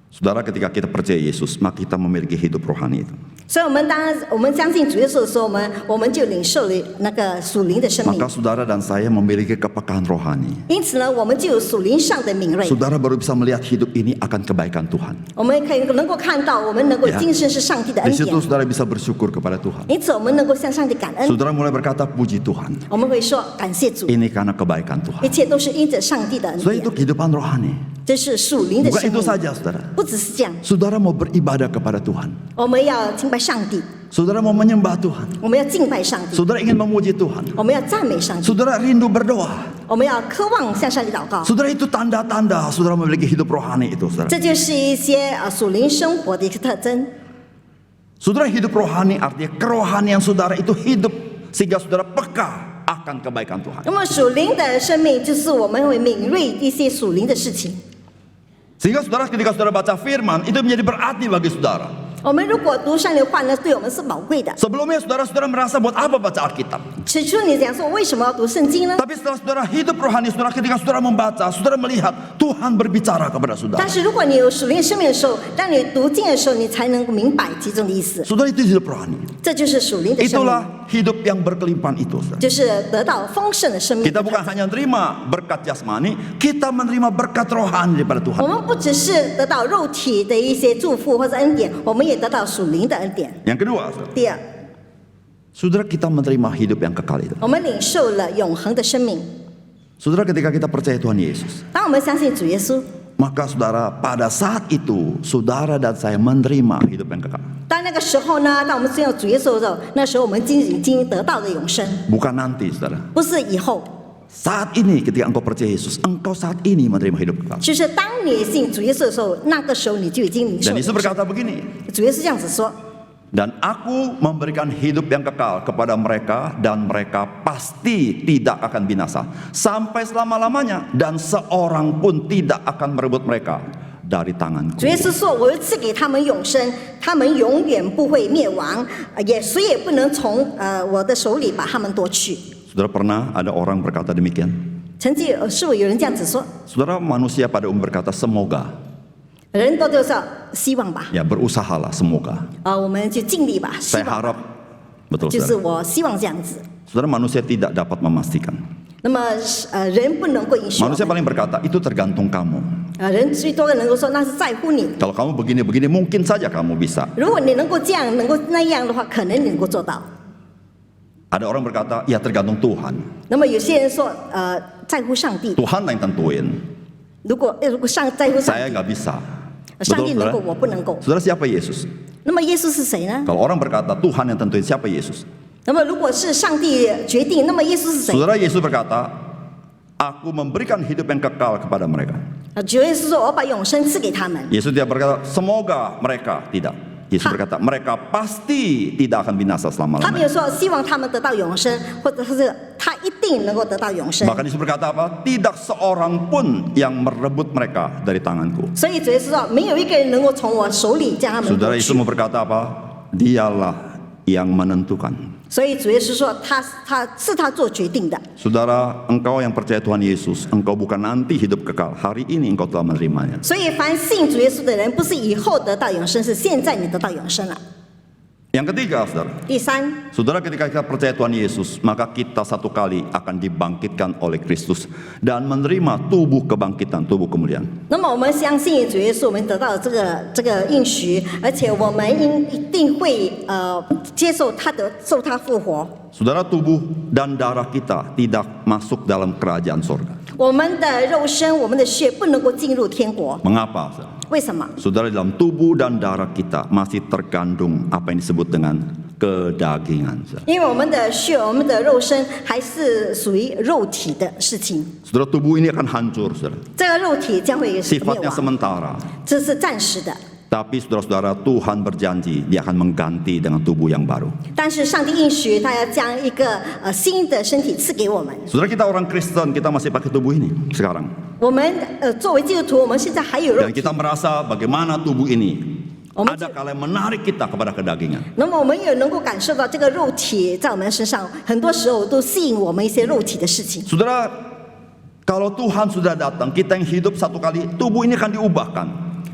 Saudara, ketika kita percaya Yesus, maka kita memiliki hidup rohani itu. 所以，我们相信主耶稣的时候，我们就领受了那个属灵的生命 Maka。saudara dan saya memiliki kepekaan rohani. 因此呢，我们就有属灵上的敏锐， Saudara baru bisa melihat hidup ini akan kebaikan Tuhan. 我们可以能够看到，我们能够今生是上帝的 Di 恩 situ 典， saudara bisa bersyukur kepada Tuhan. 因此我们能够向上帝感恩。 Saudara mulai berkata puji Tuhan. 我们会说感谢主， Ini karena kebaikan 一 Tuhan. 切都是因着上帝的恩 So 典 itu。kehidupan rohani. 这是属灵的 Bukan 生 itu 命， saja, saudara. 不只是这样， Saudara mau beribadah kepada Tuhan. 我们要敬拜上帝， Saudara mau menyembah Tuhan. 我们要敬拜上帝， Saudara ingin memuji Tuhan. 我们要赞美上帝， Saudara rindu berdoa. 我们要渴望向上帝祷告。 Saudara, itu tanda-tanda saudara memiliki hidup rohani itu, saudara. 这就是一些属灵生活的一个特征。Saudara, hidup rohani artinya kerohanian saudara itu hidup sehingga saudara peka akan kebaikan Tuhan. 那么属灵的生命就是我们会敏锐一些属灵的事情。 Sehingga saudara ketika saudara baca firman itu menjadi berarti bagi saudara. 我们如果读上流话呢，对我们是宝贵的。 Sebelumnya saudara merasa buat apa baca Alkitab? 起初你讲说为什么要读圣经呢？ Tapi setelah saudara hidup rohani saudara, ketika saudara membaca, saudara melihat Tuhan berbicara kepada saudara. 但是如果你有属灵生命的时候，当你读经的时候，你才能够明白其中的意思。 Saudara, itu hidup rohani. 这就是属灵的生命， Itulah hidup yang berkelimpahan itu, saudara. 就是得到丰盛的生命。 Kita bukan hanya menerima berkat jasmani, kita menerima berkat rohani daripada 我 Tuhan. 们不只是得到肉体的一些祝福或者恩典，我们也得到属灵的恩典。 Yang kedua, saudara, 第二， saudara kita menerima hidup yang kekal itu. 我们领受了永恒的生命。 Saudara, ketika kita percaya Tuhan Yesus, 当我们相信主耶稣， maka saudara pada saat itu saudara dan saya menerima hidup yang kekal. 当那个时候呢，当我们信仰主耶稣的时候，那时候我们已经得到了永生， Bukan nanti, saudara. 不是以后。 Saat ini ketika engkau percaya Yesus, engkau saat ini menerima hidup kekal. 就是当你信主耶稣的时候，那个时候你就已经领受 Dan 了 Yesus 永生。 berkata begini, 主耶稣这样子说。 dan aku memberikan hidup yang kekal kepada mereka dan mereka pasti tidak akan binasa sampai selama-lamanya dan seorang pun tidak akan merebut mereka dari tanganku. 主耶稣说：“我会赐给他们永生，他们永远不会灭亡，谁也不能从我的手里把他们夺去。” Saudara, pernah ada orang berkata demikian? 曾经是否有人这样子说？ Saudara, manusia pada umum berkata semoga. 人都就是希望吧， Ya, berusahalah semoga. 我们就尽力吧，希 Saya 望 harap 吧， betul 就是 saudara. 我希望这样子。 Saudara, manusia tidak dapat memastikan. 那么人不能够允许我 Manusia 们， paling berkata itu tergantung kamu. 人最多的能够说那是在乎你。 Kalau kamu begini-begini mungkin saja kamu bisa. 如果你能够这样，能够那样的话，可能你能够做到。 Ada orang berkata ya tergantung Tuhan. 那么有些人说，在乎上帝。 Tuhan yang tentuin. 如果在乎上 Saya 帝， nggak bisa. 上帝 Betul, 能够， saudara? 我不能够。 Saudara, siapa Yesus? 那么耶稣是谁呢？ Kalau orang berkata Tuhan yang tentuin, siapa Yesus? 那么如果是上帝决定，那么耶稣是谁？ Saudara, Yesus berkata, aku memberikan hidup yang kekal kepada mereka. 主耶稣说：“我把永生赐给他们。 Yesus tidak berkata semoga mereka, tidak. Yesus berkata mereka pasti tidak akan binasa 他没 selama-lamanya. 有说希望他们得到永生，或者是他一定能够得到永生。 Bahkan Yesus berkata apa? Tidak seorang pun yang merebut mereka dari tanganku. 所以主耶稣说，没有一个人能够从我手里将他们 Saudara, 夺 Yesus 去。 mau berkata apa? Dialah yang menentukan. 所以主耶稣说，他是他做决定的。 Saudara, engkau yang percaya Tuhan Yesus, engkau bukan nanti hidup kekal. Hari ini engkau telah menerimanya. 所以凡信主耶稣的人，不是以后得到永生，是现在你得到永生了。 Yang ketiga, saudara. 第三， Saudara, ketika kita percaya Tuhan Yesus, maka kita satu kali akan dibangkitkan oleh Kristus dan menerima tubuh kebangkitan, tubuh kemuliaan. 那么我们相信主耶稣，我们得到这个应许，而且我们一定会接受受他复活。 Saudara, tubuh dan darah kita tidak masuk dalam kerajaan surga. 我们的肉身、我们的血不能够进入天国， Mengapa, saudara? 为什么？ Saudara, dalam tubuh dan darah kita masih terkandung apa yang disebut dengan kedagingan, saudara. 因为我们的血、我们的肉身还是属于肉体的事情， Saudara, tubuh ini akan hancur, saudara. 这个肉体将会灭 Sifatnya 亡， sementara. 这是暂时的。 Tapi saudara-saudara, Tuhan berjanji dia akan mengganti dengan tubuh yang baru. 但是上帝应许他要将一个新的身体赐给我们。 Saudara, kita orang Kristen, kita masih pakai tubuh ini sekarang. 我们作为基督徒，我们现在还有肉 Dan 体， kita merasa bagaimana tubuh ini 我们 ada kala menarik kita kepada kedagingan. 那么我们也能够感受到这个肉体在我们身上，很多时候都吸引我们一些肉体的事情。 Saudara, kalau Tuhan sudah datang, kita yang hidup satu kali, tubuh ini akan diubahkan.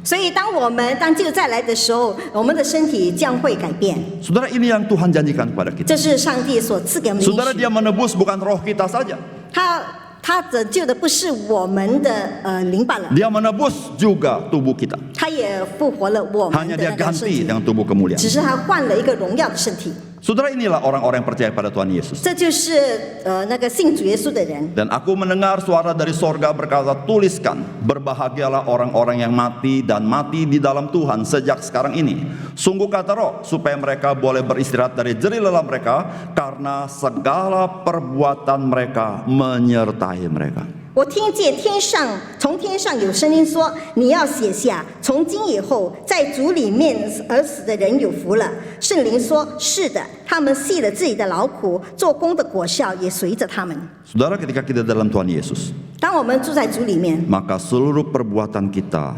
所以当基督再来的时候，我们的身体将会改变。 Saudara, ini yang Tuhan janjikan kepada kita. 这是上帝所赐给我们的应 Saudara, 许。 dia menebus bukan roh kita saja. 他拯救的不是我们的灵罢了， Dia menebus juga tubuh kita. 他也复活了我们 Hanya 的 dia 那个身 ganti 体， dengan tubuh kemuliaan. 只是他换了一个荣耀的身体。 Saudara, inilah orang-orang yang percaya pada Tuhan Yesus. 这就是那个信主耶稣的人。 Dan aku mendengar suara dari sorga berkata, tuliskan, berbahagialah orang-orang yang mati dan mati di dalam Tuhan sejak sekarang ini. Sungguh kata roh, supaya mereka boleh beristirahat dari jerih lelah mereka, karena segala perbuatan mereka menyertai mereka. 我听见从天上有声音说：“你要写下，从今以后，在主里面而死的人有福了。”圣灵说：“是的，他们系了自己的劳苦，做工的果效也随着他们。” Saudara, ketika kita dalam Tuhan Yesus, 当我们住在主里面， maka seluruh perbuatan kita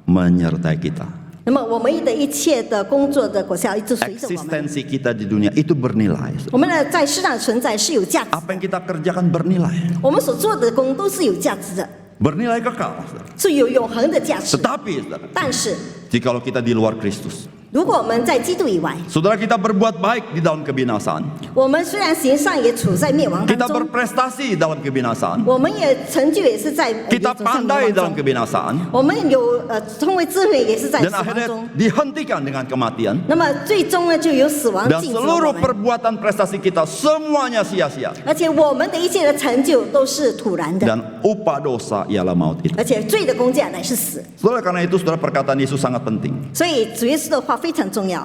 menyertai kita. 那么我们的一切的工作的果效一直随着我们。 Eksistensi kita di dunia itu bernilai. 我们的在世上的存在是有价值， Apa yang kita kerjakan bernilai. 我们所做的工都是有价值的， Bernilai kekal. Saudara. 是有永恒的价值。 Tetapi, saudara, 但是， jikalau kita di luar Kristus, 如果我们在基督以外， saudara kita berbuat baik di dalam kebinasaan, 我们虽然形上也处在灭亡当 kita 中， berprestasi dalam kebinasaan, 我们也成就也是在 kita 走向灭 pandai 亡 dalam 中， kebinasaan, 我们有聪慧智慧也是在 dan 死亡 akhirnya 中。 dihentikan dengan kematian. 那么最终呢，就有死亡 Dan 禁止我 seluruh 们， perbuatan prestasi kita semuanya sia-sia. 而且我们的一切的成就都是突然的， Dan upah dosa ialah maut itu. 而且罪的工价乃是死。 Saudara, karena itu saudara, perkataan Yesus sangat penting. 所以主耶稣的话非常重要。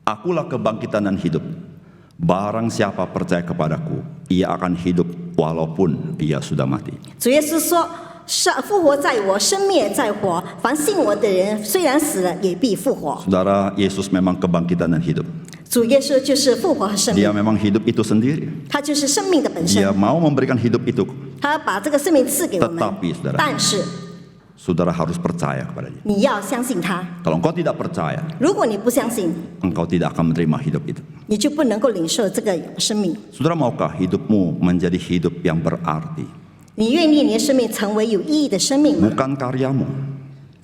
Akulah kebangkitan dan hidup. Barang siapa percaya kepadaku, ia akan hidup walaupun ia sudah mati. 主耶稣说：“是复活在我，生命也在我。凡信我的人，虽然死了，也必复活。 Saudara, Yesus memang kebangkitan dan hidup. ”主耶稣就是复活和生 Dia 命， memang hidup itu sendiri. 他就是生命的本身 Dia。mau memberikan hidup itu. 他把这个生命赐给我们 Tetapi, saudara ，但是 Saudara harus percaya kepadanya. 你要相信他。 Kalau engkau tidak percaya, 如果你不相信， engkau tidak akan menerima hidup itu. 你就不能够领受这个生命。 Saudara, maukah hidupmu menjadi hidup yang berarti? 你愿意你的生命成为有意义的生命吗？ Bukan karyamu.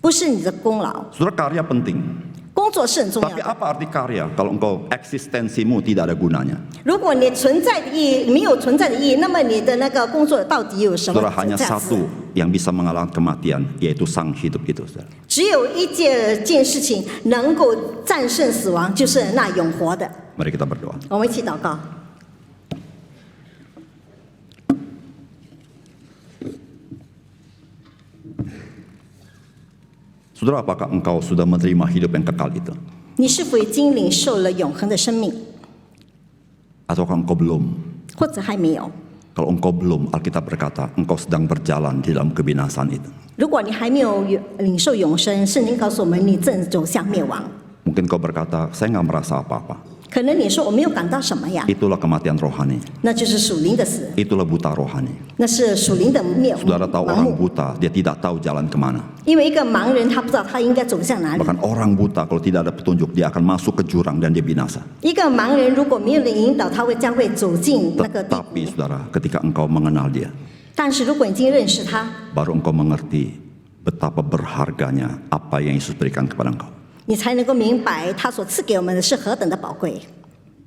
不是你的功劳， Saudara, karya penting. 工作是很重要 Tapi 的。 apa arti karya kalau engkau eksistensimu tidak ada gunanya? 如果你存在的意义没有存在的意义，那么你的那个工作到底有什么 Saudara, hanya 价值？ satu yang bisa mengalahkan kematian, yaitu sang hidup itu. Saudara. 只有一件事情能够战胜死亡，就是那永活的。 Mari kita berdoa. 我们一起祷告。 Saudara, apakah engkau sudah menerima hidup yang kekal itu? 你是否已经领受了永恒的生命， Ataukah engkau belum? 或者还没有？ Kalau engkau belum, Alkitab berkata, engkau sedang berjalan di dalam kebinasaan itu. 如果你还没有领受永生，圣经告诉我们，你正走向灭亡。 Mungkin kau berkata, saya nggak merasa apa-apa. 可能你说我没有感到什么呀， Itulah kematian rohani. 那就是属灵的死， Itulah buta rohani. 那是属灵的灭 Saudara tahu 盲 orang 目。 buta, dia tidak tahu jalan kemana. 因为一个盲人他不知道他应该走向哪里。 Bahkan orang buta kalau tidak ada petunjuk, dia akan masuk ke jurang dan dia binasa. 一个盲人如果没有人引导，他将会走进那个地 Tetapi 狱。 saudara, ketika engkau mengenal dia, 但是如果你已经认识他， baru engkau mengerti betapa berharganya apa yang Yesus berikan kepada engkau. 你才能够明白他所赐给我们的是何等的宝贵。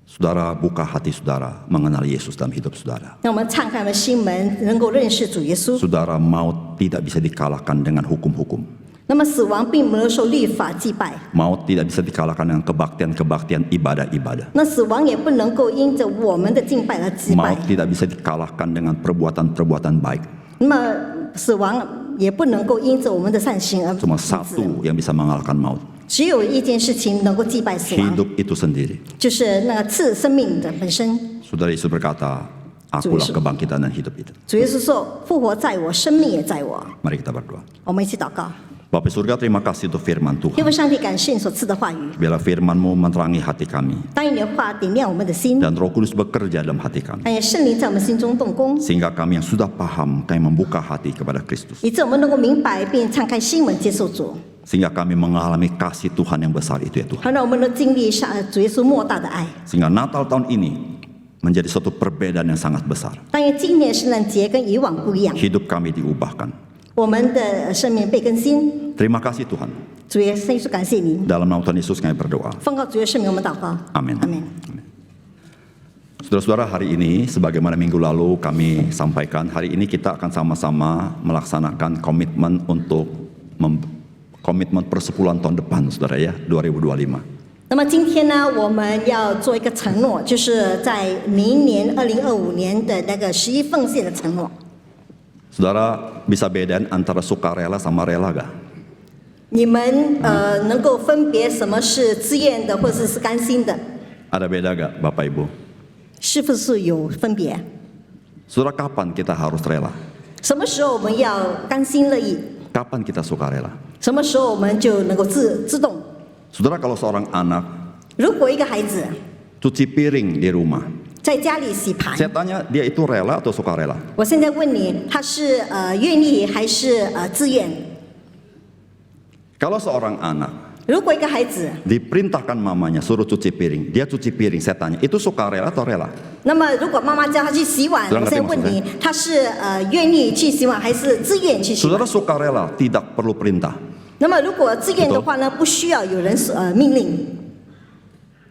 Saudara, buka hati saudara mengenal Yesus dalam hidup saudara. 让我们敞开我们心门，能够认识主耶稣。 Saudara, maut tidak bisa dikalahkan dengan hukum-hukum. 那么死亡并没有受律法祭拜， Maut tidak bisa dikalahkan dengan kebaktian-kebaktian ibadah-ibadah. 那死亡也不能够因着我们的敬拜而祭拜 Maut。tidak bisa dikalahkan dengan perbuatan-perbuatan baik. 那么死亡也不能够因着我们的善行而 Cuma 停止。 satu yang bisa mengalahkan maut. 只有一件事情能够击败死亡， Hidup itu sendiri. 就是那个赐生命的本身。 Saudara, Yesus berkata, akulah kebangkitan dan hidup itu. 主耶稣说：“复活在我，生命也在我。 Mari kita berdoa. ”我们一起祷告。 Bapa surga, terima kasih untuk firman 天 Tuhan. 父上帝，感谢你所赐的话语， Biarlah firman-Mu menerangi hati kami. 当你的话点亮我们的心， Dan Roh Kudus bekerja dalam hati kami. 让圣灵在我们心中动工， Sehingga kami yang sudah paham, kami membuka hati kepada Kristus. 以致我们能够明白并敞开心门接受主， Sehingga kami mengalami kasih Tuhan yang besar itu ya Tuhan. 好让我们能经历上主耶稣莫大的爱。 Sehingga Natal tahun ini menjadi suatu perbedaan yang sangat besar. 但愿今年圣诞节跟以往不一样， Hidup kami diubahkan. 我们的生命被更新。 Terima kasih Tuhan. 主耶稣，感谢您， Dalam nama Tuhan Yesus kami berdoa. 奉告主耶稣圣名，我们祷告。 Amin. 阿门。 Saudara-saudara, hari ini sebagaimana minggu lalu kami sampaikan, hari ini kita akan sama-sama melaksanakan komitmen untuk komitmen persepuluhan tahun depan, saudara ya, 2025. 那么今天呢，我们要做一个承诺，就是在明年2025年的那个11奉献的承诺。 Saudara bisa bedain antara sukarela sama rela gak? 你们能够分别什么是自愿的，或者是甘心的， Ada beda gak Bapak Ibu? 是不是有分别？ Saudara, kapan kita harus rela? 什么时候我们要甘心乐意？ Kapan kita sukarela? 什么时候我们就能够自动？ Saudara, kalau seorang anak 如果一个孩子 cuci piring di rumah, 在家里洗盘， saya tanya dia itu rela atau sukarela? 我现在问你，他是愿意还是自愿？ Kalau seorang anak 如果一个孩子， diperintahkan mamanya suruh cuci piring, dia cuci piring, saya tanya, itu sukarela atau rela? 那么如果妈妈叫他去洗碗， Saudara 我现在 ngerti 问你，他是愿意去洗碗还是自愿去洗碗？ Saudara, sukarela tidak perlu perintah, 那么如果自愿的话呢，不需要有人命令，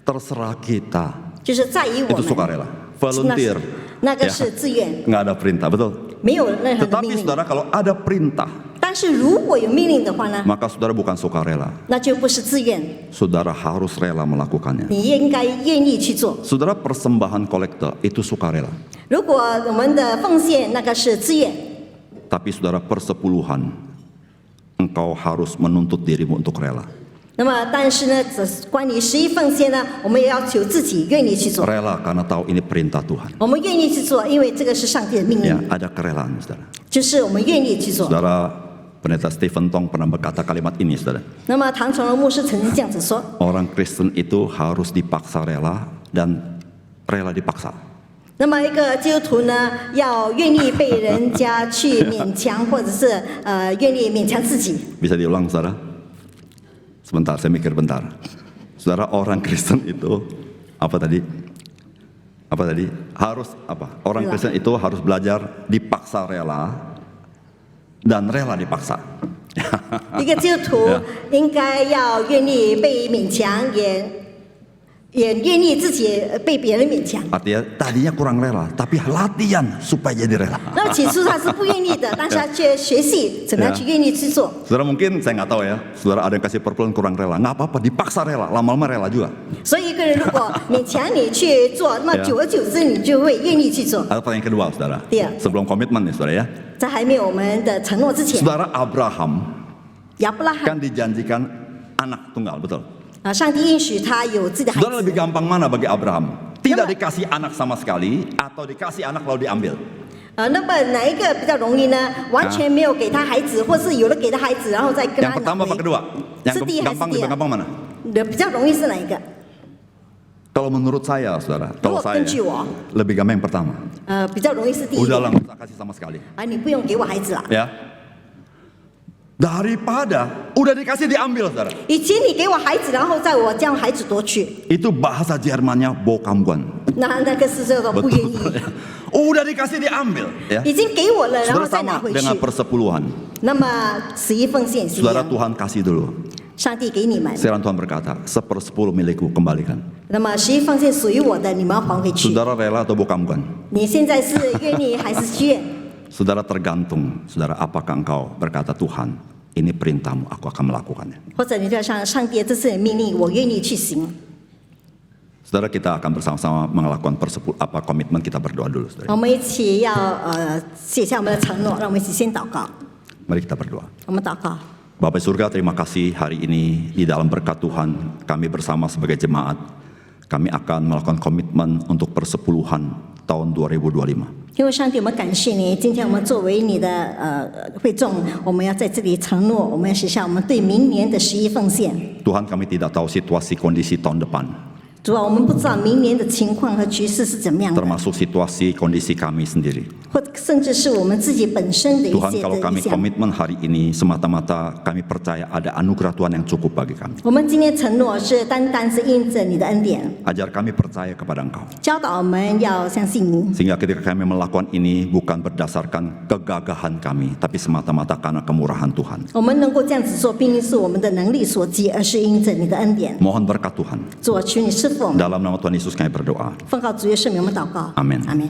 terserah kita. 就是在于我 Itu 们。 sukarela, volunteer. 那个 Ya. 是自愿， Nggak ada perintah, betul? 没有任何的 Tetapi 命令。 saudara, kalau ada perintah, 但是如果有命令的话呢， maka saudara bukan sukarela. 那就不是自愿， Saudara harus rela melakukannya. 你应该愿意去做。 Saudara, persembahan kolektor itu sukarela. 如果我们的奉献那个是自愿， Tapi saudara, persepuluhan, engkau harus menuntut dirimu untuk rela. 那么但是呢，关于11奉献呢，我们也要求自己愿意去做。 Rela karena tahu ini perintah Tuhan. 我们愿意去做，因为这个是上帝的命 Ya, 令， ada kerelaan, saudara. 就是我们愿意去做。 Saudara, Pendeta Stephen Tong pernah berkata kalimat ini, saudara. 那么唐崇荣牧师曾经这样子说， Orang Kristen itu harus dipaksa rela dan rela dipaksa. 那么一个基督徒呢，要愿意被人家去勉强，或者是愿意勉强自己。 Bisa diulang, saudara? Sebentar, saya mikir bentar. Saudara, orang Kristen itu apa tadi? Apa tadi? Harus apa? Orang Rela. Kristen itu harus belajar dipaksa rela dan rela dipaksa. 一个基督徒 Yeah. 应该要愿意被勉强，也愿意自己被别人勉强。 Artinya tadinya kurang rela, tapi latihan supaya jadi rela. 那么起初他是不愿意的，但是他却学习怎么样去愿意去做。 Saudara, mungkin saya nggak tahu ya, saudara ada yang kasih perpuluhan kurang rela, nggak apa-apa, dipaksa rela, lama-lama rela juga. 所以一个人如果勉强你去做，那么 Yeah. 久而久之你就会愿意去做。 Ada pertanyaan kedua, saudara. Iya. Sebelum komitmen nih, saudara ya. 在还没有我们的承诺之前， Saudara, Abraham 亚伯拉罕 kan dijanjikan anak tunggal, betul? 上帝应许他有自己的孩 Saudara, 子 lebih。gampang mana bagi Abraham? Tidak Nama- dikasih anak sama sekali atau dikasih anak lalu diambil? 那么哪一个比较容易呢？完全没有给他孩子，或是有了给他孩子，然后再跟他 Yang 拿 pertama apa 回。 kedua? Yang Sedih, gampang sedih. lebih gampang mana? 比较容易是哪一个？ Kalau menurut saya, saudara, kalau Menurut saya penjiwa. lebih gampang yang pertama. 比较容易是第一 Udahlah 个。 nggak usah kasih sama sekali. 你不用给我孩子了。 Ya. Daripada udah dikasih diambil, saudara. 以前你给我孩子，然后在我将孩子夺去， Itu bahasa Jermannya bokamguan. 那个是这个不愿意。 Udah dikasih diambil, ya. 已经给我了，然后 Saudara 再拿 sama 回去。 dengan persepuluhan. 那么11奉献是一 Saudara 样， Tuhan kasih dulu. 上帝给你们。 Firman Tuhan berkata, 1/10 milikku kembalikan. 那么11奉献属于我的，你们要还回去。 Saudara rela atau bokamguan? 你现在是愿意还是愿？ Saudara tergantung, saudara apakah engkau berkata Tuhan, ini perintahmu, aku akan melakukannya. 或者你就要向上帝，这是你命令，我愿意去行。 Saudara, kita akan bersama-sama melakukan komitmen, kita berdoa dulu, saudara. 我们一起要写下我们的承诺，让我们一起先祷告。 Mari kita berdoa. 我们祷告， Bapak Surga, terima kasih hari ini di dalam berkat Tuhan kami bersama sebagai jemaat. Kami akan melakukan komitmen untuk persepuluhan tahun 2025. 因为上帝，我们感谢你，今天我们作为你的会众，我们要在这里承诺，我们要写下我们对明年的11奉献。 Tuhan, kami tidak tahu situasi kondisi tahun depan, 主啊，我们不知道明年的情况和局势是怎么样的， termasuk situasi kondisi kami sendiri. 或甚至是我们自己本身的一 Tuhan, 些 kalau 的 kami 意向。 komitmen hari ini semata-mata kami percaya ada anugerah Tuhan yang cukup bagi kami. 我们今天承诺是单单是因着你的恩典， Ajar kami percaya kepada Engkau. 教导我们要相信你。 Sehingga ketika kami melakukan ini bukan berdasarkan kegagahan kami, tapi semata-mata karena kemurahan Tuhan. 我们能够这样子做，并不是我们的能力所及，而是因着你的恩典。 Mohon berkat Tuhan. 主啊，求你赐福我们， Dalam nama Tuhan Yesus kami berdoa. 奉告主耶稣名，我们祷告。 Amin. 阿门。